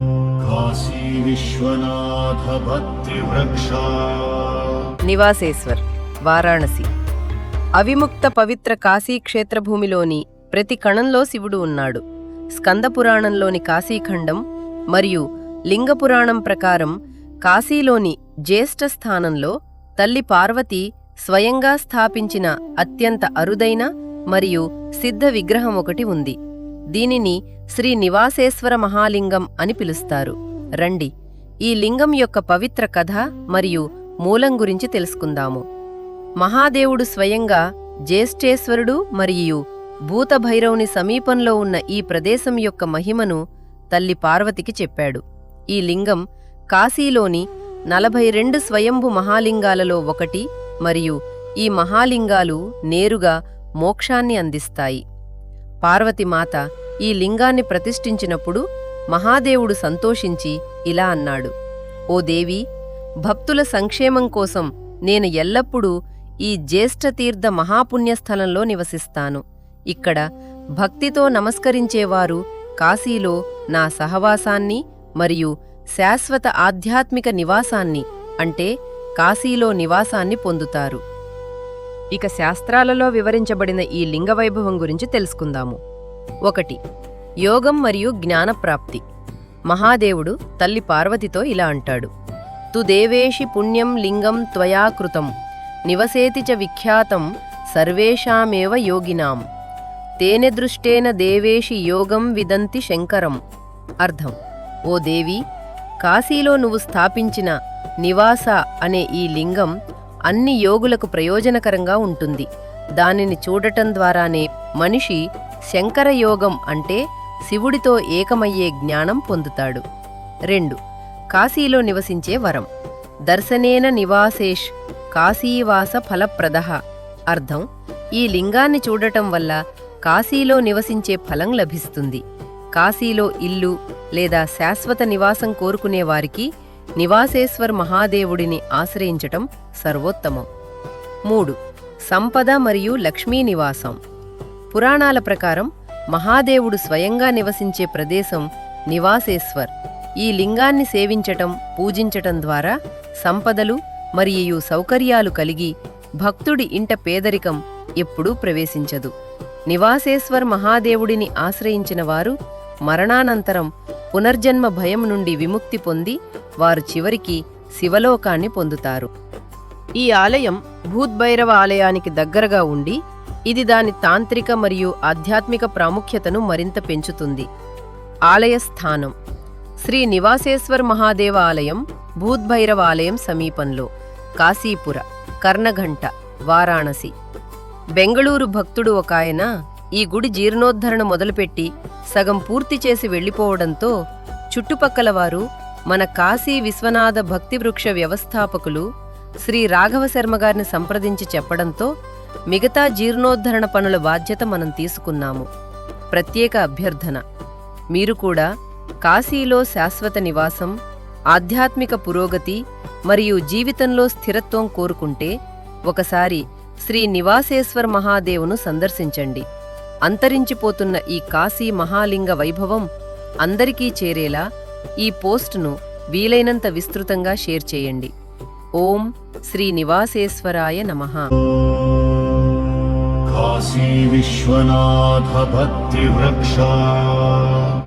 కాశీ విశ్వనాథ భక్తి వృక్ష. నివాసేశ్వర్, వారాణసి. అవిముక్త పవిత్ర కాశీ క్షేత్రభూమిలోని ప్రతి కణంలో శివుడు ఉన్నాడు. స్కందపురాణంలోని కాశీఖండం మరియు లింగపురాణం ప్రకారం కాశీలోని జ్యేష్ఠ స్థానంలో తల్లి పార్వతి స్వయంగా స్థాపించిన అత్యంత అరుదైన మరియు సిద్ధ విగ్రహం ఒకటి ఉంది. దీనిని శ్రీ నివాసేశ్వర మహాలింగం అని పిలుస్తారు. రండి, ఈ లింగం యొక్క పవిత్ర కథ మరియు మూలం గురించి తెలుసుకుందాము. మహాదేవుడు స్వయంగా జ్యేష్ఠేశ్వరుడు మరియు భూతభైరవుని సమీపంలో ఉన్న ఈ ప్రదేశం యొక్క మహిమను తల్లి పార్వతికి చెప్పాడు. ఈ లింగం కాశీలోని 42 స్వయంభు మహాలింగాలలో ఒకటి మరియు ఈ మహాలింగాలు నేరుగా మోక్షాన్ని అందిస్తాయి. పార్వతీమాత ఈ లింగాన్ని ప్రతిష్ఠించినప్పుడు మహాదేవుడు సంతోషించి ఇలా అన్నాడు: ఓ దేవి, భక్తుల సంక్షేమం కోసం నేను ఎల్లప్పుడూ ఈ జ్యేష్ఠతీర్థ మహాపుణ్యస్థలంలో నివసిస్తాను. ఇక్కడ భక్తితో నమస్కరించేవారు కాశీలో నా సహవాసాన్ని మరియు శాశ్వత ఆధ్యాత్మిక నివాసాన్ని అంటే కాశీలో నివాసాన్ని పొందుతారు. ఇక శాస్త్రాలలో వివరించబడిన ఈ లింగ వైభవం గురించి తెలుసుకుందాము. 1. యోగం మరియు జ్ఞానప్రాప్తి. మహాదేవుడు తల్లి పార్వతితో ఇలా అంటాడు: తు దేవేషి పుణ్యం లింగం త్వయా కృతం నివసేతి చ విఖ్యాతం సర్వేషామేవ యోగినాం తేన దృష్టేన దేవేషి యోగం విదంతి శంకరం. అర్థం: ఓ దేవి, కాశీలో నువ్వు స్థాపించిన నివాస అనే ఈ లింగం అన్ని యోగులకు ప్రయోజనకరంగా ఉంటుంది. దానిని చూడటం ద్వారానే మనిషి శంకరయోగం అంటే శివుడితో ఏకమయ్యే జ్ఞానం పొందుతాడు. 2. కాశీలో నివసించే వరం. దర్శనేన నివాసేష్ కాశీవాస ఫలప్రదః. అర్థం: ఈ లింగాన్ని చూడటం వల్ల కాశీలో నివసించే ఫలం లభిస్తుంది. కాశీలో ఇల్లు లేదా శాశ్వత నివాసం కోరుకునే వారికి నివాసేశ్వర్ మహాదేవుడిని ఆశ్రయించటం సర్వోత్తమం. 3. సంపద మరియు లక్ష్మీ నివాసం. పురాణాల ప్రకారం మహాదేవుడు స్వయంగా నివసించే ప్రదేశం నివాసేశ్వర్. ఈ లింగాన్ని సేవించటం, పూజించటం ద్వారా సంపదలు మరియు సౌకర్యాలు కలిగి భక్తుడి ఇంట పేదరికం ఎప్పుడూ ప్రవేశించదు. నివాసేశ్వర్ మహాదేవుడిని ఆశ్రయించిన వారు మరణానంతరం పునర్జన్మ భయం నుండి విముక్తి పొంది వారు చివరికి శివలోకాన్ని పొందుతారు. ఈ ఆలయం భూతభైరవ ఆలయానికి దగ్గరగా ఉండి ఇది దాని తాంత్రిక మరియు ఆధ్యాత్మిక ప్రాముఖ్యతను మరింత పెంచుతుంది. ఆలయ స్థానం: శ్రీ నివాసేశ్వర్ మహాదేవ ఆలయం భూతభైరవ ఆలయం సమీపంలో, కాశీపుర, కర్ణఘంట, వారాణసి. బెంగళూరు భక్తుడు ఒకాయన ఈ గుడి జీర్ణోద్ధరణ మొదలుపెట్టి సగం పూర్తి చేసి వెళ్లిపోవడంతో చుట్టుపక్కల వారు మన కాశీ విశ్వనాథ భక్తివృక్ష వ్యవస్థాపకులు శ్రీ రాఘవ శర్మగారిని సంప్రదించి చెప్పడంతో మిగతా జీర్ణోద్ధరణ పనుల బాధ్యత మనం తీసుకున్నాము. ప్రత్యేక అభ్యర్థన: మీరు కూడా కాశీలో శాశ్వత నివాసం, ఆధ్యాత్మిక పురోగతి మరియు జీవితంలో స్థిరత్వం కోరుకుంటే ఒకసారి శ్రీ నివాసేశ్వర్ మహాదేవును సందర్శించండి. అంతరించిపోతున్న ఈ కాశీ మహాలింగ వైభవం అందరికీ చేరేలా ఈ పోస్టును వీలైనంత విస్తృతంగా షేర్ చేయండి. ఓం శ్రీ నివాసేశ్వరాయ నమః. కాశీ విశ్వనాథ భక్తి వృక్ష.